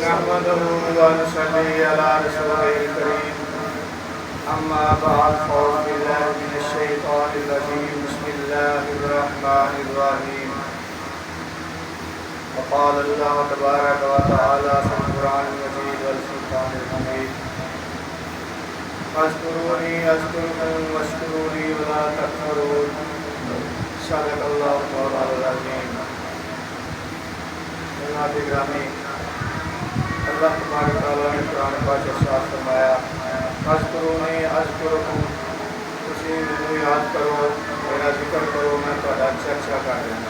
نحمده ونصلي على رسوله الكريم أما بعد فأعوذ بالله من الشيطان الرجيم بسم الله الرحمن الرحيم وقال الله تبارك وتعالى في القرآن المجيد والفرقان الحميد فاذكروني أذكركم واشكروا لي ولا تكفرون صدق الله مولانا العظيم. جناب گرامی، اللہ تبارک و تعالیٰ نے قرآن پاک میں ارشاد فرمایا فاذکرونی اذکرکم، تسی مینوں یاد کرو، میرا ذکر کرو، میں تہاڈا چرچا کر رہا ہوں.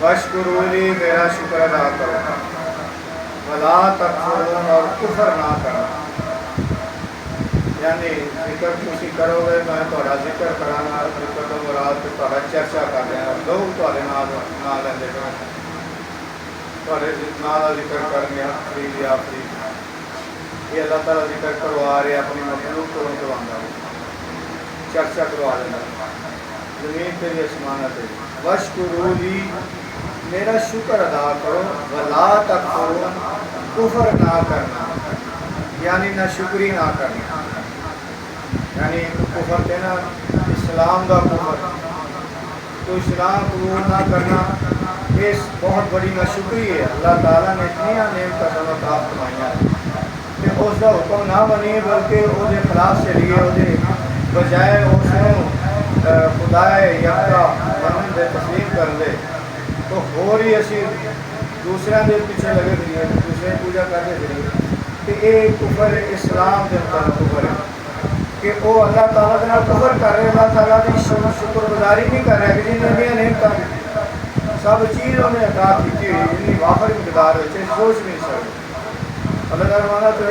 واشکروا لی، میرا شکر ادا کرو، ولا تکفرون، اور کفر نہ کرنا. یعنی ذکر تسی کرو گے، میں تہاڈا ذکر کرانا، ذکر تو مراد تہاڈا چرچا کر رہا ہوں. لوگ تہاڈے نال لیندے پئے، تہاڈے نال ذکر کرنگے آفرید یا آفرید. یہ اللہ تعالیٰ ذکر کروا رہے اپنی مخلوق کو کروانا ہے، چرچا کروا دینا زمین پہ بھی آسمان پہ. واشکروا لی، میرا شکر ادا کرو، ولا تکفرون، کفر نہ کرنا، یعنی نہ شکری نہ کرنا. یعنی کفر کہنا اسلام کا کفر، تو اسلام قبول نہ کرنا اس بہت بڑی ناشکری ہے. اللہ تعالیٰ نے اتنی نعمتاں سانوں عطا فرمائیاں کہ اس کا حکم نہ منی، بلکہ وہ خلاف چلیے، وہ بجائے اس خدا یکتا منن دے تسلیم کر دے، تو ہو رہی اسی دوسرے دے پیچھے لگے پھریے، دوسرے پوجا کرتے پھریے. کہ یہ کفر اسلام کے مطابق کفر ہے کہ وہ اللہ تعالیٰ کے نال کفر کر رہے، اللہ تعالیٰ کی شکر گزاری نہیں کر رہے کہ جن نے نعمتاں سب چیز انہیں عطا کی ہوئی، اتنی وافر مقدار ہوئی سوچ نہیں سکتے. اللہ تعالیٰ فرماتا تو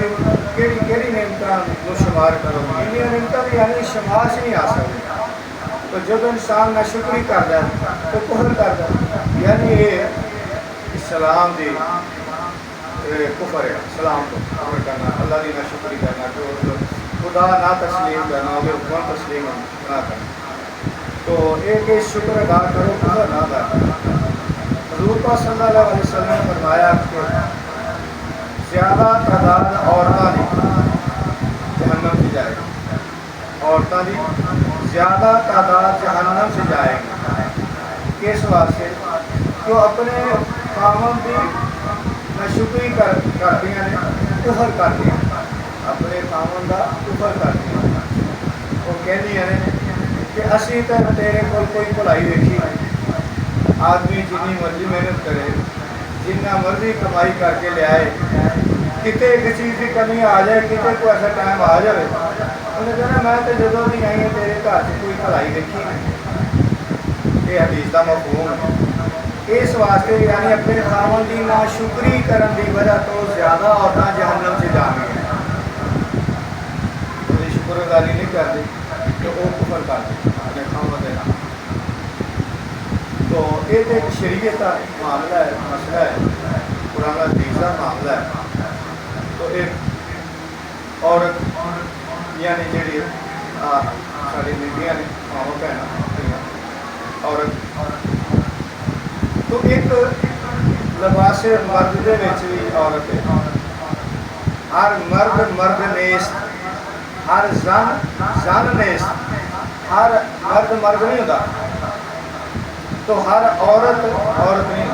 کہڑی نعمتاں کو شمار کرو، ان نعمتاں کی یعنی شمار سے نہیں آ سکتی. تو جب انسان ناشکری کرتا ہے تو کفر کرتا ہے، یعنی یہ اسلام دی کفر ہے. اسلام کو کفر کرنا، اللہ کی ناشکری کرنا، جو خدا نہ تسلیم کرنا، وہ حکم تسلیم نہ کرنا. تو ایک شکر ادا کرو، کفر نہ ادا کرو. حضور پاک صلی اللہ علیہ وسلم نے فرمایا کہ زیادہ تعداد عورتوں کی جہنم سے جائے گی، عورتوں کی زیادہ تعداد جہنم سے جائے گی. کس واسطے؟ جو اپنے خاوند کی ناشکری کرتی ہیں، کفر کرتی ہیں، اپنے خاوند کا کفر کرتی ہیں. وہ کہتی ہیں کہ اسی تو تیرے کول کوئی بھلائی ویکھی نہیں. آدمی جتنی مرضی محنت کرے، جتنا مرضی کمائی کر کے لے آئے، کتے ایک چیز کی کمی آ جائے، کتے کو ایسا ٹائم آ جائے، انہیں کہنا میں تو جدوں بھی آئی ہوں تیرے گھر سے کوئی بھلائی دیکھی نہیں. یہ حدیث کا مفہوم ہے. اس واسطے یعنی اپنے خاوند کی ناشکری کرن کی وجہ تو زیادہ عورتیں جہنم سے جا رہی ہیں. کوئی شکر گزاری نہیں کرتی تو وہ کفر کرتے اپنے خاوند کے نام. تو یہ ایک شریعت کا معاملہ ہے، مسئلہ ہے، قرآن حدیث کا معاملہ ہے. تو ایک عورت یعنی جڑی ساری بیویاں نے ماں بہن عورت، تو ایک لباس مرد دے وچ بھی عورت ہے. ہر مرد نیست، ہر زن نیست، ہر مرد نہیں ہوتا، تو ہر عورت نہیں.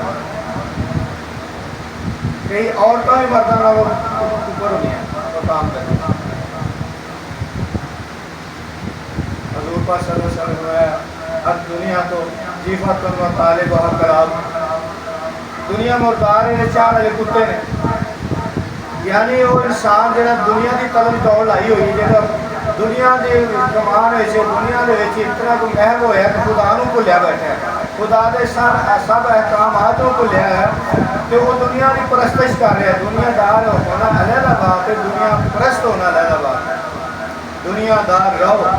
کئی عورتیں بھی مردوں کا اوپر ہوئی ہیں وہ کام کریں. حضور پاک صلی اللہ علیہ وسلم نے اب دنیا تو جیفت و طالب و خراب، دنیا مردار ہے، چار والے کتے نے. یعنی وہ انسان جہاں دنیا کی طلب دوڑ لائی ہوئی، جہاں دنیا کے کمان دنیا کے اتنا کو محب ہوا کہ خدا نو بھولیا بیٹھا ہے، خدا کے سب احکامات کو بھولیا ہے، کہ وہ دنیا کی پرستش کر رہے ہیں. دنیا دار ہونا علیحدہ بات ہے، دنیا پرست ہونا علیحدہ بات ہے. دنیا دار رہو،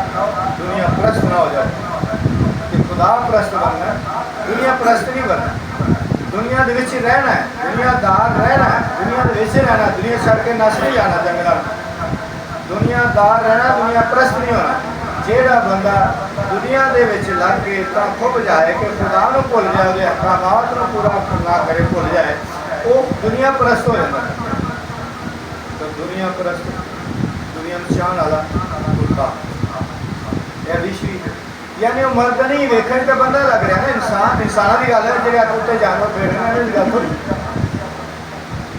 دنیا پرست نہ ہو جائے. کہ خدا پرست بننا ہے، دنیا پرست نہیں بننا. دنیا دے وچ رہنا ہے، دنیا دار رہنا ہے، دنیا دے وچ رہنا، دنیا چھڑ کے نس نہیں جانا جنگل. دنیا دار رہنا، دنیا پرست نہیں ہونا. جیڑا بندہ دنیا دے وچ لگ کے تا کھب جائے کہ خدا نو بھول جائے، احکامات نو پورا نہ کرے، بھول جائے، وہ دنیا پرست ہو جاتا ہے. تو دنیا پرست دنیا میں چاہن والا کتا یا رشی یعنی وہ مرد نہیں ویکھن کا بندہ لگ رہا ہے انسان کی گل ہے جی کتے جانور پھیڑ رہے ہیں گل تھوڑی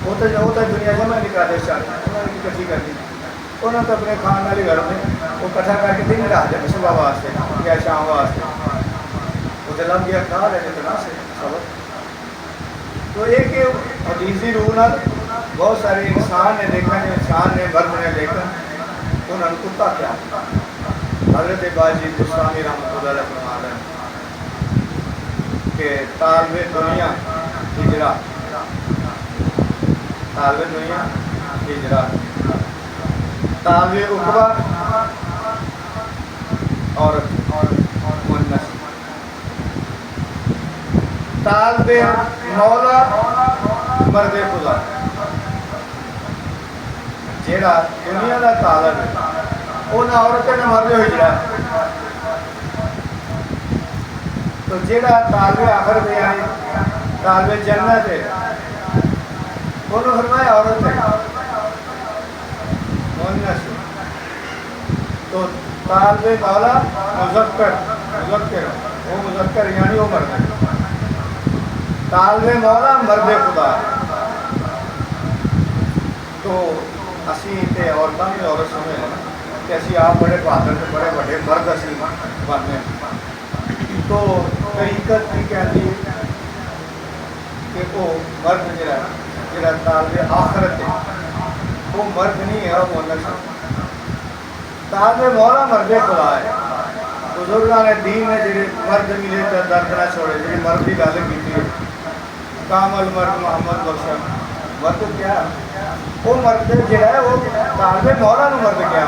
وہ تو دنیا جمع نہیں کرتے چاہتے انہوں نے کٹھی کرنی انہوں نے تو اپنے کھان والی گھر میں وہ کٹھا کر کے دن رکھ دیں صبح واسطے یا شام واسطے وہ تو لگ گیا کھا رہے تھے سے سبق. تو ایک حدیثی روح نال بہت سارے انسان نے دیکھا جو انسان نے مرد نے دیکھا انہوں نے کتا کیا. حضرت باجی بستانی رحمۃ اللہ علیہ فرما رہے ہیں کہ طالب دنیا ہجرا طالب دنیا ہجرا طالب عقبہ عورت مونس طالب مولا مرد خدا. جیڑا دنیا کا طالب ہے وہ نہ عورت نہ مرد ہجرا. تو جیڑا طالب آخرت یعنی طالب جنت ہے انہوں نے فرمایا عورت ہے مونس. تو طالب مولا مذکر وہ مذکر یعنی وہ مرد ہے. طالب مولا مرد خدا. تو اسی تے عورتوں بھی عورت سمجھ لیں کہ اسی آپ بڑے بہادر سے بڑے بڑے مرد اسی بننے. تو حقیقت کی کہتی ہے کہ وہ مرد جڑا طالب آخرت ہے وہ مرد نہیں ہے وہ مونس ہے. طالب مولا مرد خدا ہے. بزرگاں نے دین نے جڑے مرد ملے تو درد نہ چھوڑے جی مرد کی گل کی ہے کامل مرد محمد بخشا مرد کیا وہ مرد جڑا ہے وہ طالب مولا نو مرد کیا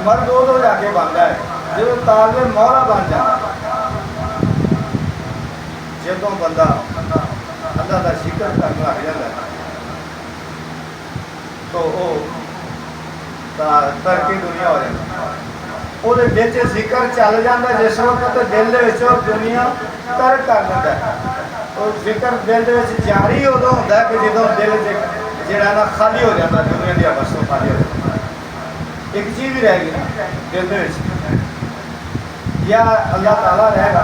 مرد وہ جا کے بنتا ہے جب طالب مولا بن جائے. جدو بندہ اللہ کا ذکر کرنے لگ جاتا ہے تو وہ ترک دنیا ہو جاتا ہے. وہ دل چ ذکر چل جاتا ہے جس وقت دل دنیا ترک کر دیتا ہے. اور ذکر دل جاری ادو ہوتا ہے کہ جدو دل جہاں نا خالی ہو جاتا دنیا کی وسطوں خالی ہو جاتا. ایک چیز بھی رہے گی نا دل یا اللہ تعالیٰ رہے گا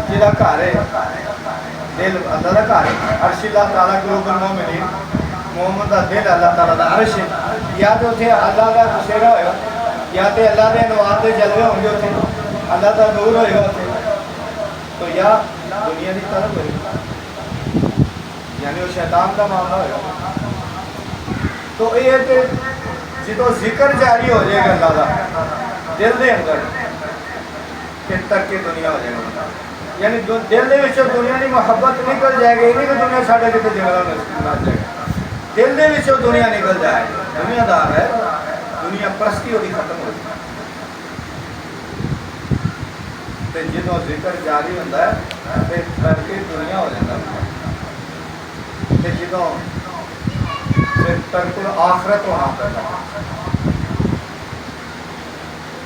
جہاں گھر ہے دل اللہ کا گھر ہے. عرش اللہ تعالیٰ کے اوپر مومنین محمد کا دل اللہ تعالیٰ کا عرش ہے. یا تو اتنے اللہ کا بسیرا ہوئے گا یا تو اللہ کے انوار کے جلوے ہوں گے اتنے اللہ کا نور ہوئے گا اتنے. تو یا دنیا کی طرف ہوئے گا یعنی وہ شیطان کا معاملہ ہوئے گا. تو یہ جدو ذکر جاری ہو جائے گا اللہ کا دل کے اندر کہ ترک دنیا ہو جائے گا. یعنی دل کے دنیا کی محبت نکل جائے گی. یہ نہیں کہ دنیا ساڑھے کتنے جگہ لگ جائے گا. دل کے دنیا نکل جائے دنیا دار ہے دنیا پرستی ہوئی ختم ہو جائے. جدو ذکر جاری ہوتا ہے پھر کر کے دنیا ہو جاتا ہے. جدو پھر ترک آخرت ہونا پڑتا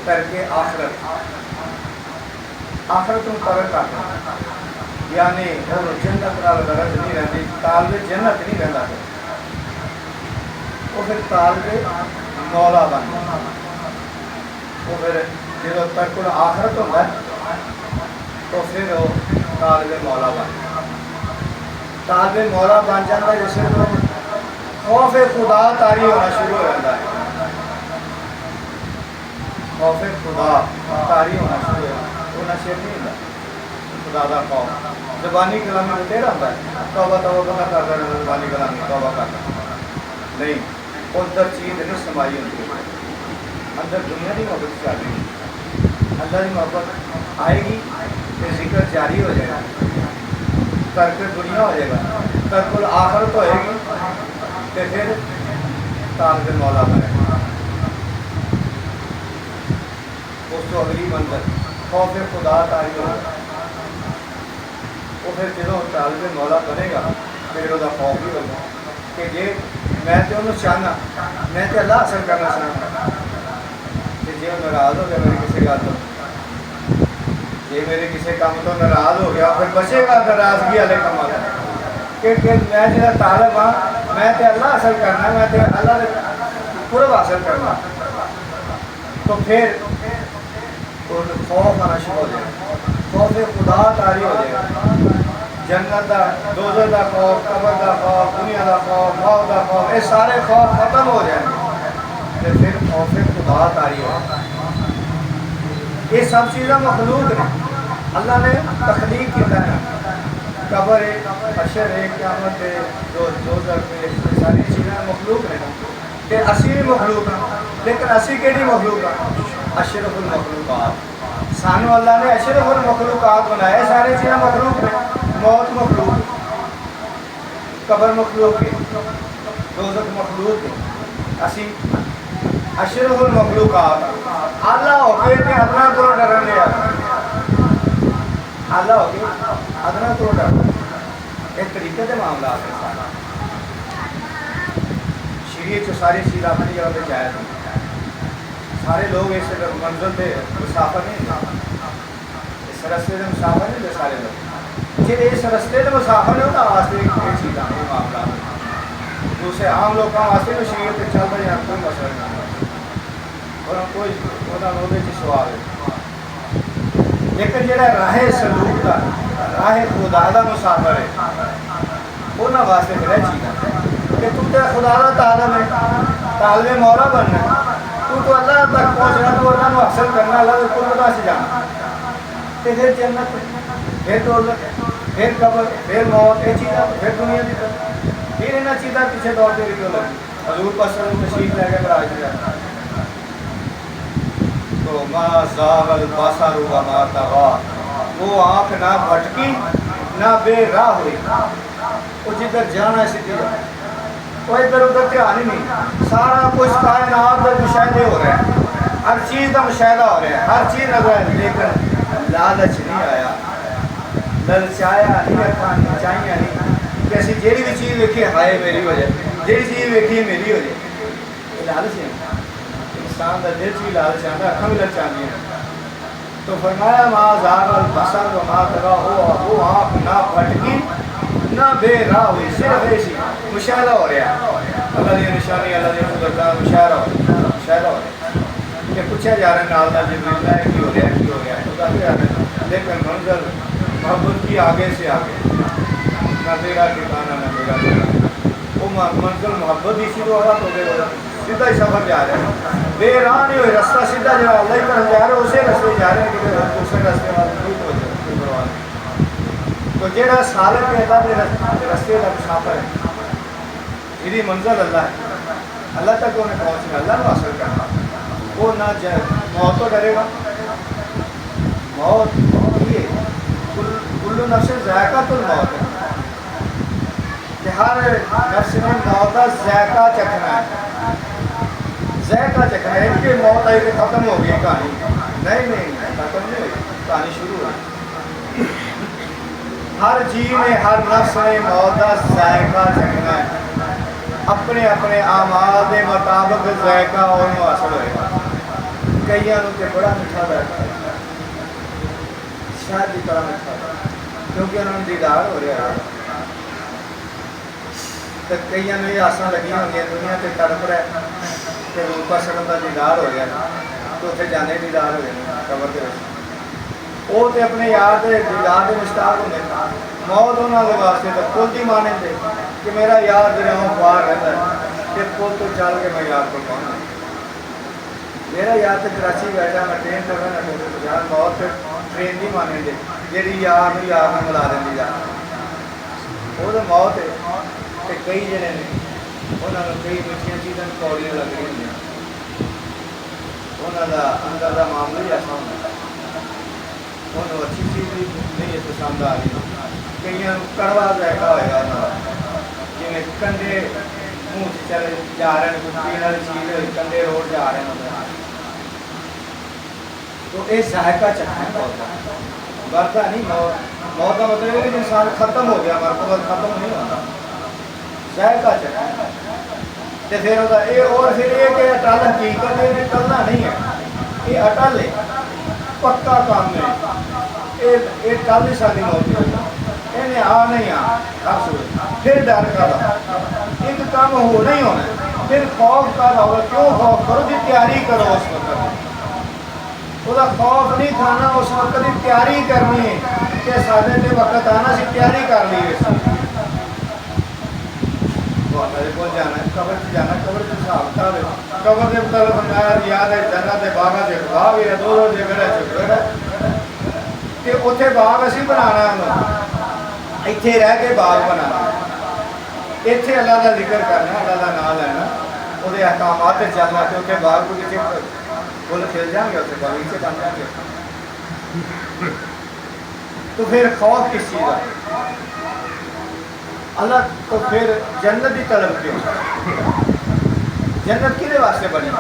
کر کے آخرت میں ترک کرتا یعنی وہ جنت نال غرض نہیں رہتی. طالب جنت نہیں رہتا وہ پھر طالب مولا بن جاتا. وہ پھر جب ترک آخرت ہوتا ہے تو پھر وہ طالب مولا بن جاتا. طالب مولا بن جاتا ہے جس میں خوف خدا تاری ہونا شروع ہو جاتا ہے. خوف خدا تاری ہونا شروع ہو جاتا ہے. وہ نشے نہیں ہوتا خدا کا خوف. زبانی کلامی میں تیرا ہوتا ہے توبہ توبہ نہ کرتا ہے زبانی کلامی توبہ کرتا نہیں. اندر چیز نہیں سمائی ہوتی اندر دنیا کی محبت چل رہی ہے. اللہ کی محبت آئے گی تو ذکر جاری ہو جائے گا. ترک دنیا ہو جائے گا. ترک آخرت ہوئے گی تو پھر طالب مولا بنے گا. اس کو اگلی منزل خوف خدا تاری ہوگا. وہ پھر جب طالب مولا بنے گا پھر وہ خوف بھی ہوگا کہ جی میں تو انہوں چاہنا میں تو اللہ حاصل کرنا چاہنا کہ جی وہ ناراض ہو گیا میری کسی گل تو جی میرے کسی کام تو ناراض ہو گیا پھر بچے گا ناراضگی والے کام کہ میں جا طالب ہاں میں تے اللہ حاصل کرنا میں تے اللہ دے قرب حاصل کرنا تو پھر خوف آنا شروع ہو جائے خوف خدا تاری ہو جائے جنت دا دوزخ دا خوف قبر دا خوف دنیا دا خوف موت دا خوف یہ سارے خوف ختم ہو جائیں گے تو پھر خوف خدا تاری ہو یہ سب چیزیں مخلوق نے اللہ نے تخلیق کیا ہے قبر ہے حشر ہے قیامت ہے دوزخ ہے ساری چیزیں مخلوق نے کہ اسی بھی مخلوق ہیں لیکن اسی کیڑی مخلوق ہیں اشرف المخلوقات سانو اللہ نے اشرف المخلوقات بنائے ساری چیزیں مخلوق ہیں موت مخلوق قبر مخلوق ہے دوزخ مخلوق ہے اسی اشرف المخلوقات اللہ ہو کے تے ادنا تو ڈرن لیا اللہ ہو کے ادنا تو ڈر ایک طریقے سے معاملات ہیں سارا شریعت جو ساری چیز اپنی جگہ پہ جائز ہیں سارے لوگ اس منزل پہ مسافر نہیں اس رستے سے مسافر نہیں جو سارے لوگ جی اس رستے سے مسافر نہیں ہوتا واسطے یہ چیز آنے معاملات دوسرے عام لوگ کا واسطے جو شریعت پہ چل رہے ہیں کوئی مسئلہ نہیں اور کوئی نوبے کی سوال ہے لیکن جڑا راہ سلوک کا راہ خدا دا مسافر ہے انہاں واسطے میرا چیز ہے کہ تو تے خدا دا طالب ہے طالب مولا بننا تو اللہ تک پہنچنا تو اللہ کو حاصل کرنا اللہ کے قرب سے جانا تے پھر جنت پھر دولت پھر قبر پھر موت یہ چیزاں پھر دنیا کی پھر انہاں چیزاں پیچھے دوڑ کے کیوں لگی حضور پاک صلی اللہ علیہ وسلم تشریف لے کے براج دیا تو ما زاغ البصر وما طغى وہ آنکھ نہ بھٹکی نہ بے راہ ہوئی وہ جدھر جانا ہے سیدھی جانا وہ ادھر ادھر دھیان ہی نہیں سارا کچھ کائنات میں مشاہدے ہو رہے ہیں ہر چیز کا مشاہدہ ہو رہا ہے ہر چیز نظر ہے لیکن لالچ نہیں آیا للچایا نہیں اکھاں چاہیے نہیں کہ اسی جیڑی بھی چیز دیکھی ہائے میری وجہ جیڑی چیز دیکھی میری وجہ یہ لالچ ہے انسان کا دل چیز لالچ آتا اکھاں بھی للچاندی ہیں تو فرمایا ما زاغ البصر وما طغى وہ آنکھ نہ پھٹکی نہ بے راہ ہوئی صرف ایسی مشاہدہ ہو رہا ہے اللہ کی نشانی اللہ کی قدرت کا مشاہدہ ہو رہا ہے کہ پوچھا جا رہا ہے نال نال جبریل ہے کی ہو رہا ہے تو کہتے جا رہے ہیں لیکن منظر محبت کی آگے سے آگے نہ تیرا ٹھکانا نہ میرا ٹھکانا وہ منزل محبت ہی شروع ہو رہا تو دے رہا سیدھا ہی سفر جا رہے ہیں بے راہ نہیں ہوئی رستہ سیدھا جا اللہ ہی طرف جا رہے ہیں اسی رستے جا رہے ہیں کہ دوسرے رستے والے کوئی پرواہ نہیں تو جہاں سالک کے اللہ کے رستے کا مسافر ہے میری منزل اللہ ہے اللہ تک انہیں پہنچنا اللہ کو حاصل کرنا وہ نہ موت تو ڈرے گا موت یہ کل نفس ذائقہ الموت ہے کہ ہر نفس نے موت کا ذائقہ چکھنا ہے ذائقہ چکھنا ہے کہ موت آئی کہ ختم ہو گئی کہانی نہیں ختم نہیں ہوئی کہانی شروع ہوئی ہر جی نے ہر نفس نے موت کا ذائقہ چکھنا ہے اپنے اپنے اعمال کے مطابق ذائقہ انہوں حاصل ہوئے گا کئیاں تے بڑا میٹھا ذائقہ شاید کی طرح میٹھا کیونکہ انہوں نے دیدار ہو رہا ہے تو کئیاں نے آساں لگی ہوں گی دنیا تے تڑپ رہا ہے کہ روپا سکم کا دیدار ہو رہا ہے تو اتنے جانے دیدار ہو رہے قبر کے وہ تے اپنے یار دے دیدار دے مشتاق ہوندے موت انہوں کے واسطے تو پل کی مانے دے کہ میرا یار جڑا وہ باہر رہتا ہے کہ پل تو چل کے میں یار کو پہنچا میرا یار تو کراچی بیٹھا میں ٹرین کر رہا ہوں یار موت ٹرین نہیں مانے دے جی یار میں ملا دیں جا وہ تو موت ہے کہ کئی جنے نے انہوں نے کئی میٹھیاں چیزیں پوڑیاں لگ رہی ہوں انہوں کا اندر کا معاملہ ہی ایسا ہوتا ہے انہوں اچھی چیز بھی نہیں پسند آ رہی کئی کڑوا ذائقہ ہوئے گا جی کنڈے منہ سے چلے جا رہے ہیں کچھ پینے والی چیز کنڈے روڈ جا رہے ہیں تو یہ ذائقہ چکھنا بہت مرتا نہیں موت کا مطلب ہے کہ انسان ختم ہو گیا مرتبہ ختم نہیں ہوتا ذائقہ چکھنا تو پھر ہوتا یہ اور پھر یہ کہ اٹل حقیقت ہے یہ ٹلنا نہیں ہے یہ اٹل ہے پکا کام ہے یہ ٹل نہیں سکتی موت انہیں آ نہیں آ ہر صورت پھر ڈر کا ایک کام ہو نہیں ہونا ہے، پھر خوف کا ہوگا. کیوں خوف کرو جی؟ تیاری کرو اس وقت، وہ خوف نہیں کھانا، اس وقت کی تیاری کرنی ہے کہ سارے تے وقت آنا سی تیاری کر لی. میرے کو جانا ہے قبر سے، جانا قبر سے حساب کتاب ہے. قبر کے مطلب یاد ہے جنت کے باغاں سے باغ ہے، دو جگہ ہے کہ اتنے باغ اسی بنانا ہے، اتنے رہ کے باغ بنانا، اتنے اللہ کا ذکر کرنا، اللہ کا نام لینا، وہ احکامات سے چلنا. تو اتنے باغ کو کسی فل کھل جائیں گے، اتنے باغیچے بن جائیں گے. تو پھر خوف کس چیز کا؟ اللہ. تو پھر جنت کی طلب کیوں؟ جنت کھے واسطے بنی؟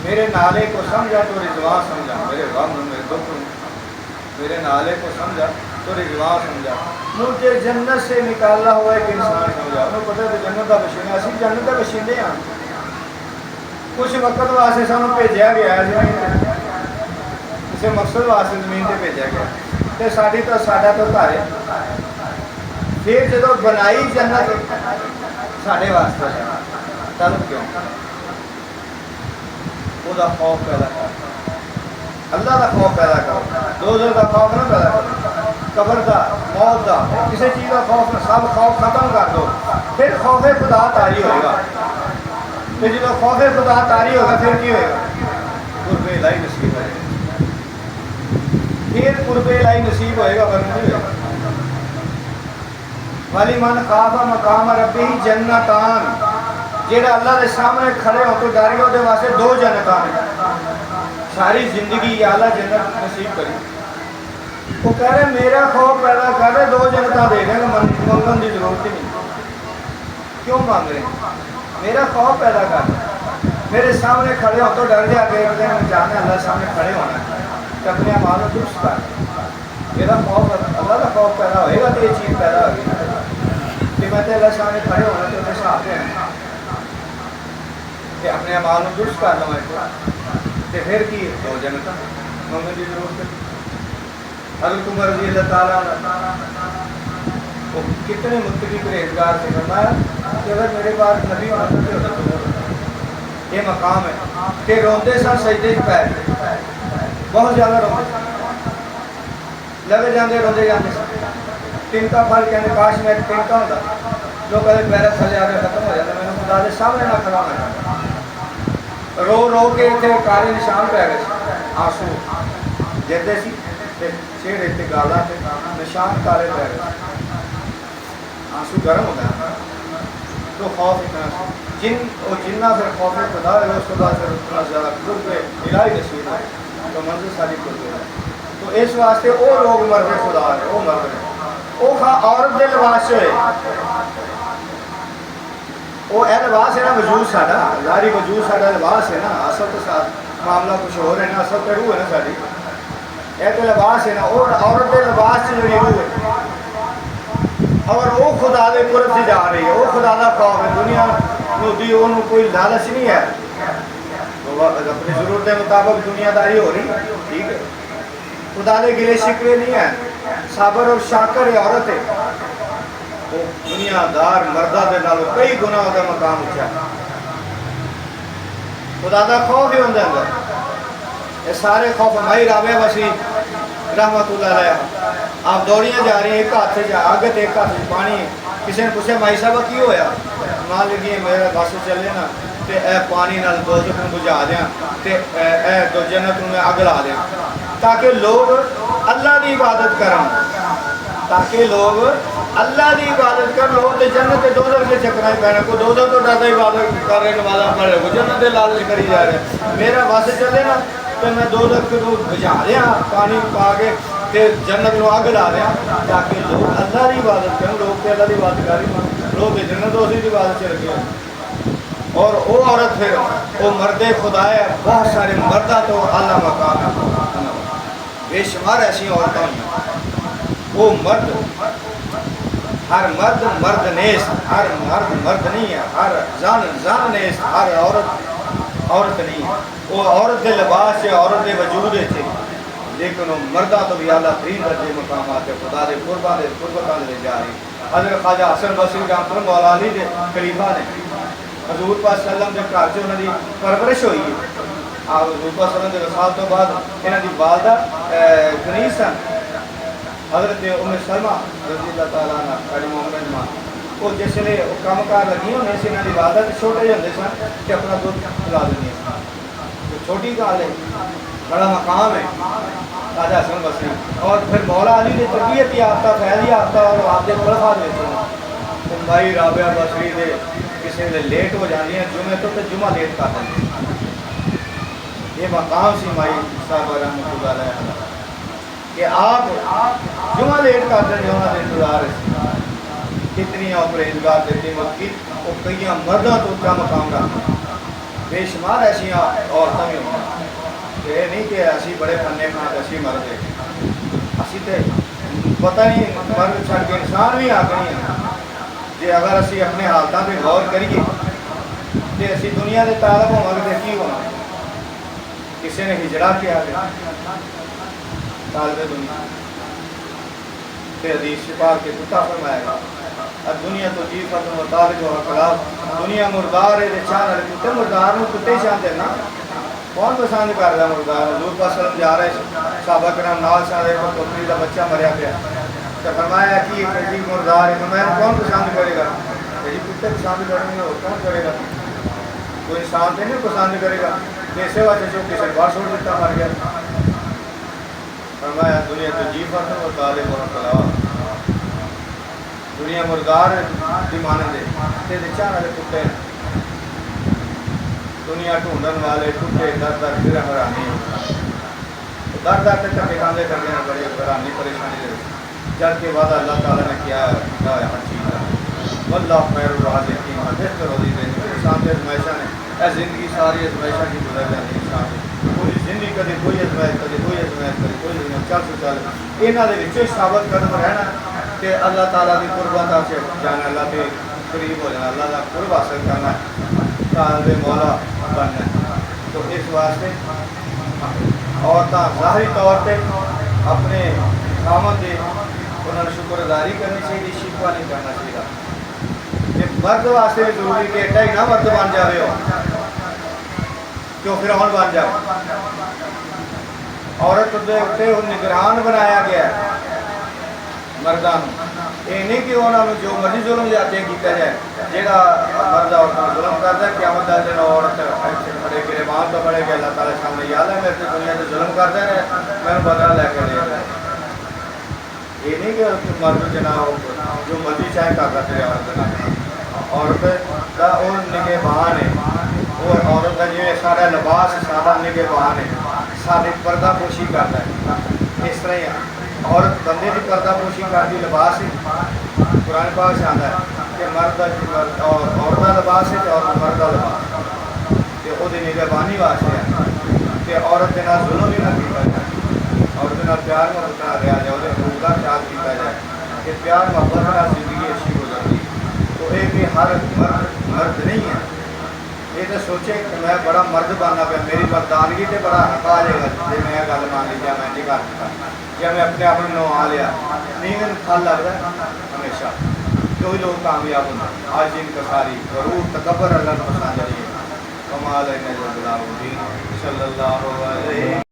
میرے نالے کو سمجھا تو رضوان سمجھا، میرے غم میرے دکھ میرے نالے کو سمجھا تو رضوان سمجھا. مجھے جنت سے نکالا ہوا ایک انسان سمجھا. انہوں پتہ ہے جنت کا بشینہ، اسی جنت کا بشیندے ہاں. کچھ وقت واسطے سانوں بھیجا گیا ہے، کسی مقصد واسطے زمین سے بھیجا گیا، تو ساڈی تو ساڈا تو گھر ہے. پھر جدو بنائی جنت ساڈے واسطے طلب کیوں؟ وہ خوف پیدا کر، اللہ کا خوف پیدا کرو، دوزخ کا خوف نہ پیدا کرو، قبر کا، موت کا، کسی چیز کا خوف نہ، سب خوف ختم کر دو. پھر خوف خدا طاری ہوئے گا. پھر جب خوف خدا طاری ہوگا پھر کی ہوئے گا؟ قرب الہی نصیب ہوئے گا. پھر قرب الہی نصیب ہوئے گا، ورنہ نہیں ہوئے گا. وَلِمَنْ خَافَ مَقَامَ رَبِّهِ جَنَّتَانِ، جہاں اللہ کے سامنے کھڑے ہو تو ڈر گئے، وہ واسطے دو جنتاں ہیں. ساری زندگی یا اللہ جنت نصیب کری. وہ کہہ رہے میرا خوف پیدا کر رہے، دو جنتاں دے دیں گے، منگن کی ضرورت ہی نہیں. کیوں مانگ رہے ہیں؟ میرا خوف پیدا کر رہے، میرے سامنے کھڑے ہو تو ڈر جا کے جانا اللہ سامنے کھڑے ہونا ہے کہ اپنے اعمال کو درست کر. میرا خوف اللہ کا خوف پیدا ہوئے گا تو یہ چیز پیدا ہوگی کہ میں تو اللہ سامنے کھڑے ہونا تو میرے ساتھ ہیں کہ اپنے اعمال کو درست کر لوں تو پھر کی دو جنت منگن کی ضرورت ہے. حضرت عمر رضی اللہ تعالیٰ وہ کتنے متقی پرہیزگار سے فرمایا کہ اگر میرے پاس نبی ہونا تو یہ مقام ہے کہ روندے سن سجدے کی پیر بہت زیادہ روندے لگے جاندے روندے جاندے تنکا پھل کہنے کاش میں ایک تنکا ہوتا جو کہے پیرا تھلے آ کے ختم ہو جاتا، میں نے خدا دے سامنے نہ کھڑا ہونا. رو رو کے اتنے کالے نشان پہ گئے، آنسو جردے سی چہرے تے گالا تے نشان کالے پہ گئے، آنسو گرم ہو گیا. تو خوف اتنا جن اور جنہ پھر خوف خدا ہے اس کے بعد پھر اتنا زیادہ قرب الہی نصیب ہے تو منزل ساری قرب ہے. تو اس واسطے وہ لوگ مرد خدا ہے، وہ مرد وہ عورت دے لباس ہوئے وہ اے لباس ہے نا وجود ساڈا ظاہری وجود ساڈا لباس ہے نا، اصل تو معاملہ کچھ اور ہے نا، اصل تو روح ہے نا ساری، یہ تو لباس ہے نا. اور عورت کے لباس سے جڑی روح ہے اور وہ خدا دے قرب سے جا رہی ہے، وہ خدا دا خوف ہے. دنیا نو دی انہوں کوئی لالچ نہیں ہے، وہ اپنی ضرورت کے مطابق دنیا داری ہو رہی ٹھیک ہے. خدا دے گلے شکوے نہیں ہیں، صابر اور شاکر عورت ہے، وہ دنیا دار مردہ دے نالوں کئی گناہ دا مقام اچھا ہے. خدا دا خوف ہی ہوندے اندر. یہ سارے خوف مائی رابعہ بشری رحمت اللہ علیہ آپ دوڑیاں جا رہی ہیں، ایک ہاتھ سے آگے ایک ہاتھ سے پانی ہے. کسی نے پوچھا مائی صاحب کی ہویا؟ مان لگی میرا بس چلے نا تے اے پانی نال دوزخ نوں بجھا دیاں تے اے دو جنت نوں اگ لا دیاں تاکہ لوگ اللہ دی عبادت کرن، تاکہ لوگ اللہ دی عبادت کر. لوگ تے جنت تے دوزخ کے چکراں پے کو دوزخ تو ڈردا عبادت کر رہے نمازاں پڑھ رہے، وہ جنت دے لالچ کری جا رہے. میرا بس چلے نا تو میں دوزخ نوں بجھا دیاں پانی پا کے تے جنت نوں اگ لا دیاں تاکہ لوگ اللہ دی عبادت کرن. لوگ تے اللہ دی عبادت کر لوگ تے جنت دوزخ دی عبادت چ لگے. اور وہ عورت پھر وہ مرد خدا ہے، بہت سارے مردہ تو اعلیٰ مقام ہے، بے شمار ایسی عورتیں ہیں. وہ مرد ہر مرد مرد نیس، ہر مرد مرد نہیں ہے، ہر زن زن نیس، ہر عورت عورت نہیں ہے. وہ عورت کے لباس ہے، عورت کے وجود ہے، لیکن وہ مردہ تو بھی اعلیٰ ترین درجے مقامات ہے. خدا دے قربان دے قربتاں لے جا رہی حضرت خواجہ حسن بصری رحمۃ اللہ مولا علی دے خلیفہ نے حضور پاک صلی اللہ علیہ وسلم دے گھر چ انہاں دی پرورش ہوئی ہے. آپ حضور پاک صلی اللہ علیہ وسلم دے وصال تو بعد انہاں دی والدہ کنیز سن حضرت ام سلمہ رضی اللہ تعالیٰ عنہ ساری مومن ماں. وہ جس نے کام کار لگی ہونے سے انہاں دی والدہ تے چھوٹے جے ہوندے سن کہ اپنا دودھ پلا دینی تو چھوٹی گل ہے, بڑا مقام ہے خواجہ حسن بصری. اور پھر مولا علی نے تربیت یافتہ فیض یافتہ اور آپ کے خلفاء دے سن مائی رابعہ بصری دے کسی نے لیٹ ہو جاتی ہیں جمعے تو جمعہ لیٹ کر دیں. یہ مقام سی مائی صاحب رحمۃ اللہ علیہ کہ آپ جمعہ لیٹ کر دیں انہوں نے انتظار کتنی پرہیزگار دیتی مکی وہ کئی مردوں تو کیا مقام رکھتے بے شمار ایسی عورتیں بھی ہوں. یہ نہیں کہ اسی بڑے فنے کھانے اسی مرد اسی تے پتہ نہیں مرد چھڑ کے انسان بھی آ گئی ہیں. جی اگر اسی اپنے حالتوں پہ غور کریے تو اسی دنیا کے طالب ہوں گے کی ہونا. کسی نے ہجرا کیا گیا طالب دنیا پھر حدیث شفا کے کتا فرمایا گا دنیا تو جی فتح مطالب و خلاف دنیا مردار ہے چاند والے کتے مردار میں کتے چاہتے نا کون پسند کر رہا ہے مردار. حضور پاک صلی اللہ علیہ وسلم جا رہے صحابہ کرام نال سے ایک بکری کا بچہ مریا پیا تو فرمایا کہ یہ جی مردار ہے. فرمایا کون پسند کرے گا جی کتے پسند کریں گے اور کون کرے گا کوئی انسان تو نہیں پسند کرے گا. جیسے واسطے جو کسی بار چھوڑ دیتا مر گیا. فرمایا دنیا تو جی فتح و طالب و خلاف دنیا مردار دی مانندے تے چاہن والے کتے دنیا ڈھونڈن والے کتے در در پھر حیرانی در در تک دھکے کھاندے کرنے ہیں بڑی حیرانی پریشانی دے جب کہ وعدہ اللہ تعالیٰ نے کیا ہے ہر چیز کا واللہ خیر الرازقین بہتر روزی دینے انسان کے ازمائشاں نے اے زندگی ساری ازمائشاں کی گزر جاتی انسان پوری زندگی کدی کوئی ازمائش کدی کوئی ازمائش کدی کوئی ازمائش چل سے چل یہاں دے وچوں ثابت قدم رہنا کہ اللہ تعالیٰ کی قربت سے جانا اللہ کے قریب ہو جانا اللہ کا قرب حاصل کرنا طالب مولا بننا. تو اس واسطے عورتیں ظاہری طور پہ اپنے خامد دے انہوں نے شکر گزاری کرنی چاہیے شکوہ نہیں کرنا چاہیے. مرد واسطے بھی ضروری کہ ایڈا ہی نہ مرد بن جائے ہو کیوں فرعون بن جائے. عورت دے نگران بنایا گیا ہے مردوں. یہ نہیں کہ انہوں نے جو مرضی ظلم جاتے کیا جائے جہاں مرد عورتوں کو ظلم کرتا ہے قیامت کا دن عورت بڑے گریبان تو بڑے کہ اللہ تعالیٰ سامنے یاد ہے میرے دنیا سے ظلم کرتا ہے میں بدلہ لے کے دے رہا ہے. یہ نہیں کہ مرد جناب جو مرضی چاہے کا کرتے عورت کا وہ نگہبان ہے. وہ عورت کا جو سارا لباس سارا نگہبان ہے ساری پردہ پوشی کرتا ہے. اس طرح ہی عورت بندے کی پردہ پوشی کرتی لباس ہے. قرآن پاک سے آتا ہے کہ مرد اور عورت کا لباس ہے اور مرد کا لباس کہ وہ نگہبانی واسطے ہے کہ عورت کے نال ظلم بھی نہ کیا جائے عورت کے نال پیار محبت نہ رہا جائے وہ حقوق کا خیال کیا جائے کہ پیار محبت کا زندگی اچھی گزرتی. تو یہ کہ ہر مرد نہیں ہے یہ تو سوچے کہ میں بڑا مرد بننا پیا میری مردانگی سے بڑا حق آ جائے گا جی میں گل مان لی جا میں نہیں کر سکتا یا میں اپنے آپ نو آ لیا نہیں میں پھل لگتا ہے ہمیشہ جو لوگ کامیاب ہوتے آج ان کا ساری ضرور تکبر اللہ کو پسند ہے کمال ہے صلی اللہ علیہ